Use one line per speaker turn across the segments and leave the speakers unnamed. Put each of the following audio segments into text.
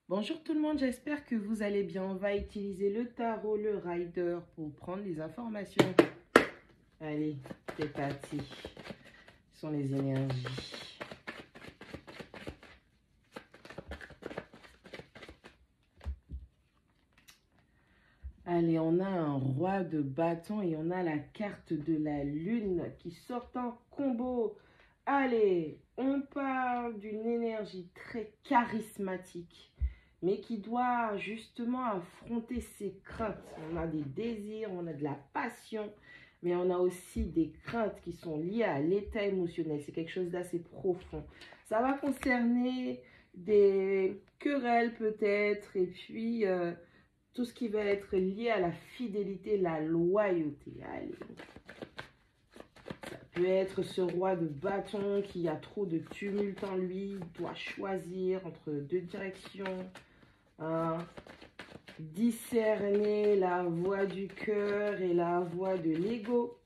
Bonjour tout le monde, j'espère que vous allez bien. On va utiliser le tarot, le rider pour prendre les informations. Allez, c'est parti. Ce sont les énergies. Allez, on a un roi de bâton et on a la carte de la lune qui sort en combo. Allez, on parle d'une énergie très charismatique, mais qui doit justement affronter ses craintes. On a des désirs, on a de la passion, mais on a aussi des craintes qui sont liées à l'état émotionnel. C'est quelque chose d'assez profond. Ça va concerner des querelles peut-être, et puis tout ce qui va être lié à la fidélité, la loyauté. Allez. Ça peut être ce roi de bâton qui a trop de tumulte en lui, doit choisir entre deux directions. Discerner la voix du cœur et la voix de l'ego.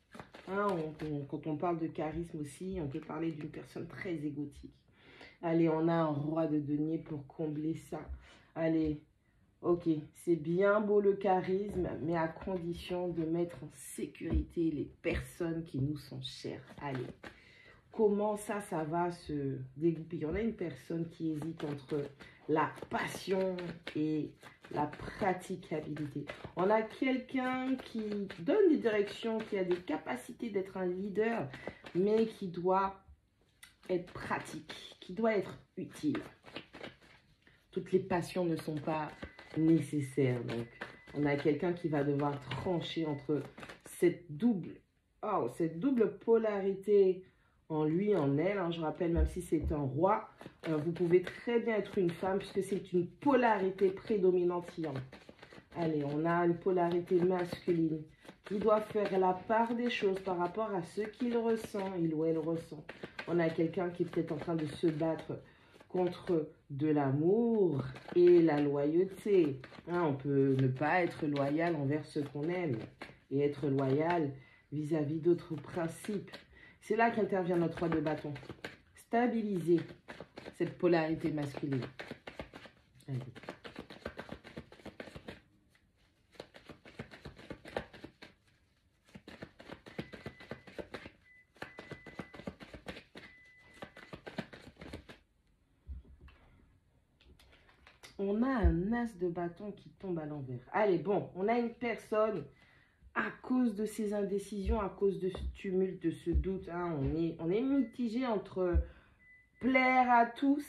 Quand on parle de charisme aussi, on peut parler d'une personne très égotique. Allez, on a un roi de denier pour combler ça. Allez, ok, c'est bien beau le charisme, mais à condition de mettre en sécurité les personnes qui nous sont chères. Allez, comment ça va se dégoupiller? On a une personne qui hésite entre la passion et la praticabilité. On a quelqu'un qui donne des directions, qui a des capacités d'être un leader, mais qui doit être pratique, qui doit être utile. Toutes les passions ne sont pas nécessaires. Donc, on a quelqu'un qui va devoir trancher entre cette double polarité en lui, en elle. Je rappelle, même si c'est un roi, vous pouvez très bien être une femme puisque c'est une polarité prédominante. Allez, on a une polarité masculine qui doit faire la part des choses par rapport à ce qu'il ressent, il ou elle ressent. On a quelqu'un qui est peut-être en train de se battre contre de l'amour et la loyauté. On peut ne pas être loyal envers ce qu'on aime et être loyal vis-à-vis d'autres principes. C'est là qu'intervient notre roi de bâton. Stabiliser cette polarité masculine. Allez. On a un as de bâton qui tombe à l'envers. Allez, bon, on a une personne, à cause de ses indécisions, à cause de ce tumulte, de ce doute, on est mitigé entre plaire à tous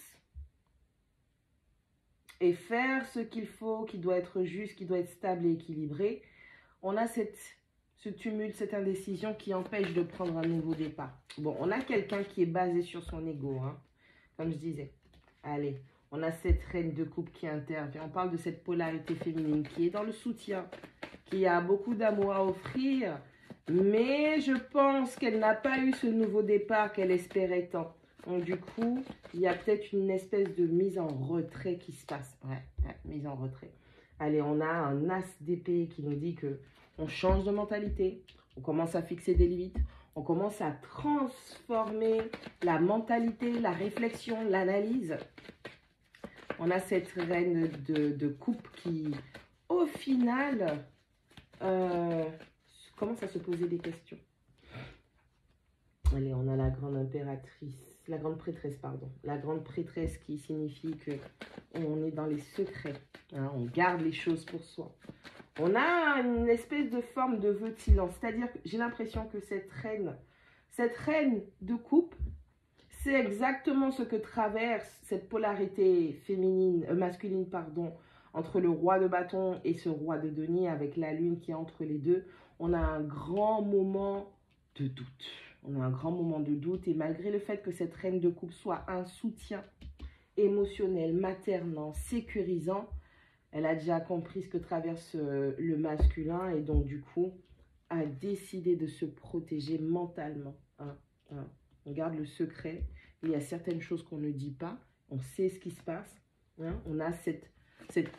et faire ce qu'il faut, qui doit être juste, qui doit être stable et équilibré. On a ce tumulte, cette indécision qui empêche de prendre un nouveau départ. Bon, on a quelqu'un qui est basé sur son ego, comme je disais. Allez. On a cette reine de coupe qui intervient. On parle de cette polarité féminine qui est dans le soutien, qui a beaucoup d'amour à offrir, mais je pense qu'elle n'a pas eu ce nouveau départ qu'elle espérait tant. Donc du coup, il y a peut-être une espèce de mise en retrait qui se passe. Ouais, mise en retrait. Allez, on a un as d'épée qui nous dit que on change de mentalité, on commence à fixer des limites, on commence à transformer la mentalité, la réflexion, l'analyse. On a cette reine de coupe qui, au final, commence à se poser des questions. Allez, on a la grande impératrice, la grande prêtresse, pardon. La grande prêtresse qui signifie qu'on est dans les secrets. On garde les choses pour soi. On a une espèce de forme de vœu de silence. C'est-à-dire que j'ai l'impression que cette reine de coupe, c'est exactement ce que traverse cette polarité masculine, entre le roi de bâton et ce roi de denier avec la lune qui est entre les deux. On a un grand moment de doute. On a un grand moment de doute et malgré le fait que cette reine de coupe soit un soutien émotionnel, maternant, sécurisant, elle a déjà compris ce que traverse le masculin et donc du coup a décidé de se protéger mentalement. On garde le secret. Il y a certaines choses qu'on ne dit pas. On sait ce qui se passe. On a cette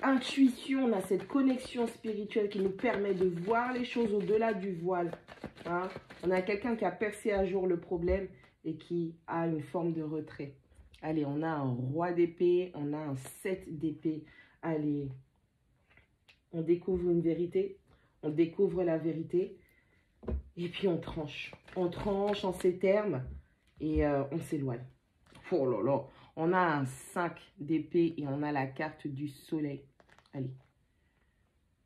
intuition, on a cette connexion spirituelle qui nous permet de voir les choses au-delà du voile. On a quelqu'un qui a percé à jour le problème et qui a une forme de retrait. Allez, on a un roi d'épée, on a un 7 d'épée. Allez, on découvre une vérité, on découvre la vérité. Et puis on tranche en ces termes et on s'éloigne. Oh là là, on a un 5 d'épée et on a la carte du soleil. Allez.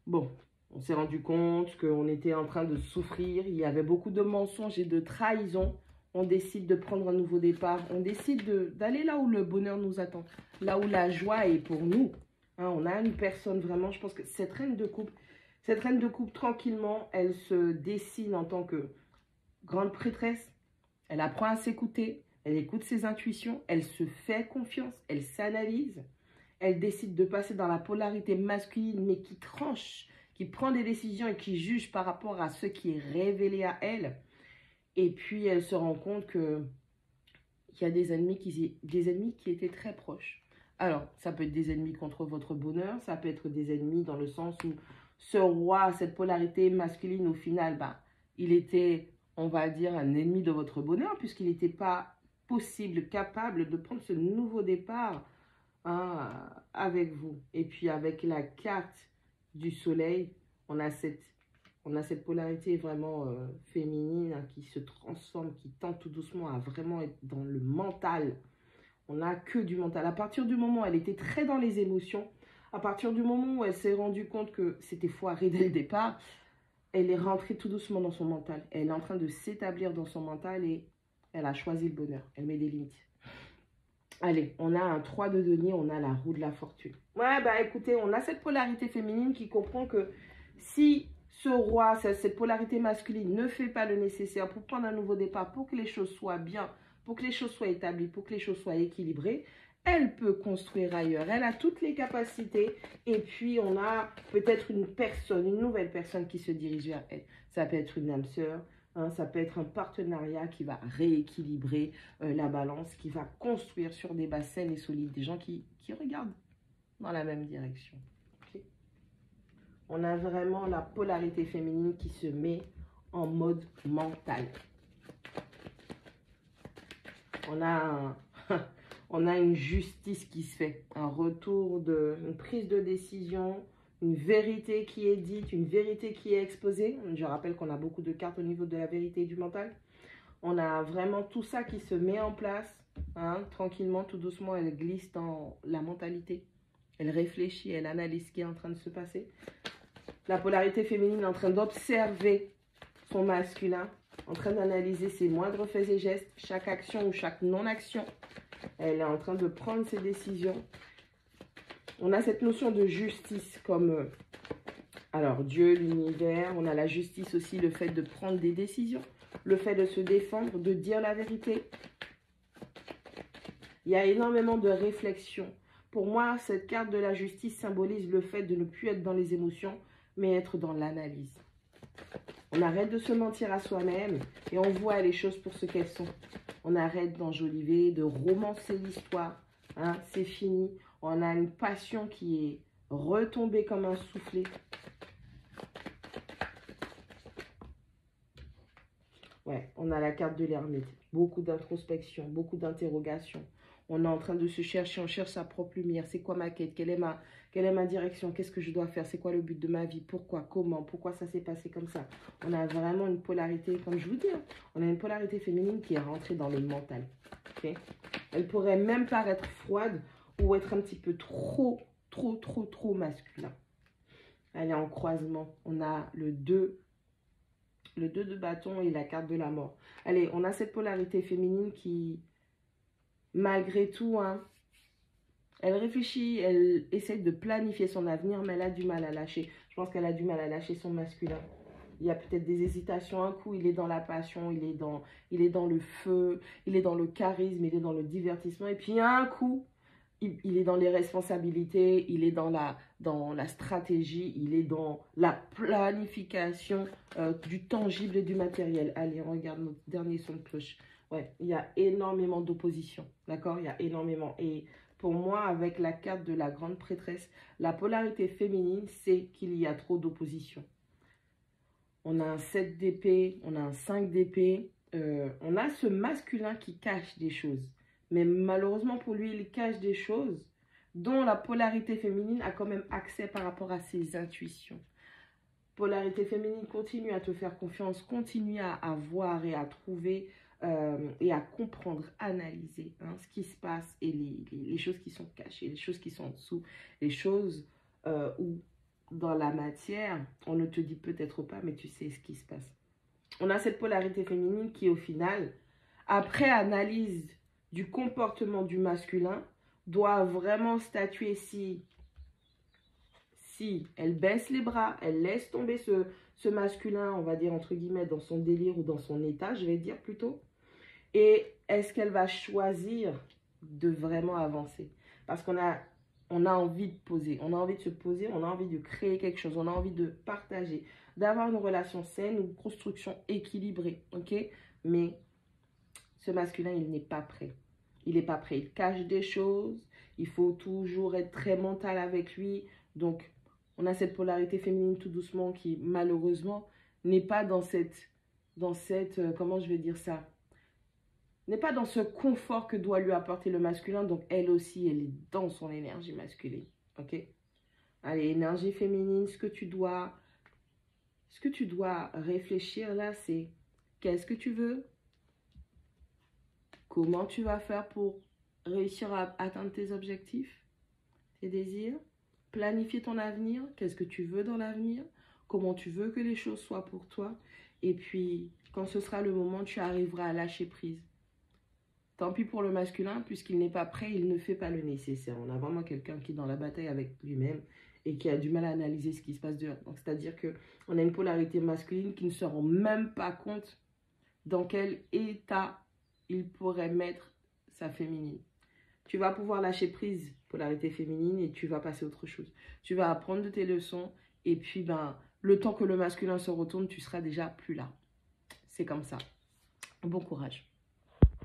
Bon, on s'est rendu compte qu'on était en train de souffrir. Il y avait beaucoup de mensonges et de trahisons. On décide de prendre un nouveau départ. On décide d'aller là où le bonheur nous attend. Là où la joie est pour nous. Hein, on a une personne vraiment, je pense que cette reine de coupe, tranquillement, elle se dessine en tant que grande prêtresse. Elle apprend à s'écouter, elle écoute ses intuitions, elle se fait confiance, elle s'analyse. Elle décide de passer dans la polarité masculine, mais qui tranche, qui prend des décisions et qui juge par rapport à ce qui est révélé à elle. Et puis, elle se rend compte qu'il y a des ennemis qui étaient très proches. Alors, ça peut être des ennemis contre votre bonheur, ça peut être des ennemis dans le sens où ce roi, cette polarité masculine, au final, bah, il était, on va dire, un ennemi de votre bonheur, puisqu'il n'était pas possible, capable de prendre ce nouveau départ avec vous. Et puis, avec la carte du soleil, on a cette polarité vraiment féminine hein, qui se transforme, qui tend tout doucement à vraiment être dans le mental. On n'a que du mental. À partir du moment où elle était très dans les émotions, à partir du moment où elle s'est rendue compte que c'était foiré dès le départ, elle est rentrée tout doucement dans son mental. Elle est en train de s'établir dans son mental et elle a choisi le bonheur. Elle met des limites. Allez, on a un 3 de denier, on a la roue de la fortune. Ouais, bah écoutez, on a cette polarité féminine qui comprend que si ce roi, cette polarité masculine ne fait pas le nécessaire pour prendre un nouveau départ, pour que les choses soient bien, pour que les choses soient établies, pour que les choses soient équilibrées, elle peut construire ailleurs. Elle a toutes les capacités et puis on a peut-être une nouvelle personne qui se dirige vers elle. Ça peut être une âme sœur, hein, ça peut être un partenariat qui va rééquilibrer la balance, qui va construire sur des bases saines et solides, des gens qui regardent dans la même direction. Okay. On a vraiment la polarité féminine qui se met en mode mental. On a une justice qui se fait, un retour une prise de décision, une vérité qui est dite, une vérité qui est exposée. Je rappelle qu'on a beaucoup de cartes au niveau de la vérité et du mental. On a vraiment tout ça qui se met en place, hein, tranquillement, tout doucement, elle glisse dans la mentalité. Elle réfléchit, elle analyse ce qui est en train de se passer. La polarité féminine est en train d'observer son masculin, en train d'analyser ses moindres faits et gestes, chaque action ou chaque non-action. Elle est en train de prendre ses décisions. On a cette notion de justice comme, alors Dieu, l'univers, on a la justice aussi, le fait de prendre des décisions, le fait de se défendre, de dire la vérité. Il y a énormément de réflexion. Pour moi, cette carte de la justice symbolise le fait de ne plus être dans les émotions, mais être dans l'analyse. On arrête de se mentir à soi-même et on voit les choses pour ce qu'elles sont. On arrête d'enjoliver, de romancer l'histoire. Hein, c'est fini. On a une passion qui est retombée comme un soufflet. Ouais, on a la carte de l'ermite. Beaucoup d'introspection, beaucoup d'interrogation. On est en train de se chercher, on cherche sa propre lumière. C'est quoi ma quête? Quelle est ma direction? Qu'est-ce que je dois faire? C'est quoi le but de ma vie? Pourquoi? Comment? Pourquoi ça s'est passé comme ça? On a vraiment une polarité, comme je vous dis, hein, on a une polarité féminine qui est rentrée dans le mental. Okay? Elle pourrait même paraître froide ou être un petit peu trop masculin. Elle est en croisement. On a le 2 de bâton et la carte de la mort. Allez, on a cette polarité féminine qui, malgré tout, hein, elle réfléchit, elle essaie de planifier son avenir, mais elle a du mal à lâcher. Je pense qu'elle a du mal à lâcher son masculin. Il y a peut-être des hésitations. Un coup, il est dans la passion, il est dans le feu, il est dans le charisme, il est dans le divertissement. Et puis, un coup, il est dans les responsabilités, il est dans la stratégie, il est dans la planification du tangible et du matériel. Allez, on regarde notre dernier son de cloche. Ouais, il y a énormément d'opposition, d'accord? Il y a énormément. Et pour moi, avec la carte de la grande prêtresse, la polarité féminine, c'est qu'il y a trop d'opposition. On a un 7 d'épée, on a un 5 d'épée, on a ce masculin qui cache des choses. Mais malheureusement pour lui, il cache des choses dont la polarité féminine a quand même accès par rapport à ses intuitions. Polarité féminine, continue à te faire confiance, continue à voir et à trouver et à comprendre, analyser ce qui se passe et les choses qui sont cachées, les choses qui sont en dessous, les choses où dans la matière, on ne te dit peut-être pas, mais tu sais ce qui se passe. On a cette polarité féminine qui, au final, après analyse du comportement du masculin, doit vraiment statuer si elle baisse les bras, elle laisse tomber ce masculin, on va dire entre guillemets, dans son délire ou dans son état, je vais dire plutôt. Et est-ce qu'elle va choisir de vraiment avancer? Parce qu'on a envie de poser, on a envie de se poser, on a envie de créer quelque chose, on a envie de partager, d'avoir une relation saine, une construction équilibrée, ok? Mais ce masculin, il n'est pas prêt. Il n'est pas prêt, il cache des choses, il faut toujours être très mental avec lui. Donc, on a cette polarité féminine tout doucement qui, malheureusement, n'est pas dans cette comment je vais dire ça, n'est pas dans ce confort que doit lui apporter le masculin. Donc, elle aussi, elle est dans son énergie masculine. Ok? Allez, énergie féminine, ce que tu dois réfléchir là, c'est qu'est-ce que tu veux? Comment tu vas faire pour réussir à atteindre tes objectifs, tes désirs? Planifier ton avenir. Qu'est-ce que tu veux dans l'avenir? Comment tu veux que les choses soient pour toi? Et puis, quand ce sera le moment, tu arriveras à lâcher prise. Tant pis pour le masculin, puisqu'il n'est pas prêt, il ne fait pas le nécessaire. On a vraiment quelqu'un qui est dans la bataille avec lui-même et qui a du mal à analyser ce qui se passe dehors. C'est-à-dire qu'on a une polarité masculine qui ne se rend même pas compte dans quel état il pourrait mettre sa féminine. Tu vas pouvoir lâcher prise, polarité féminine, et tu vas passer à autre chose. Tu vas apprendre de tes leçons, et puis le temps que le masculin se retourne, tu seras déjà plus là. C'est comme ça. Bon courage.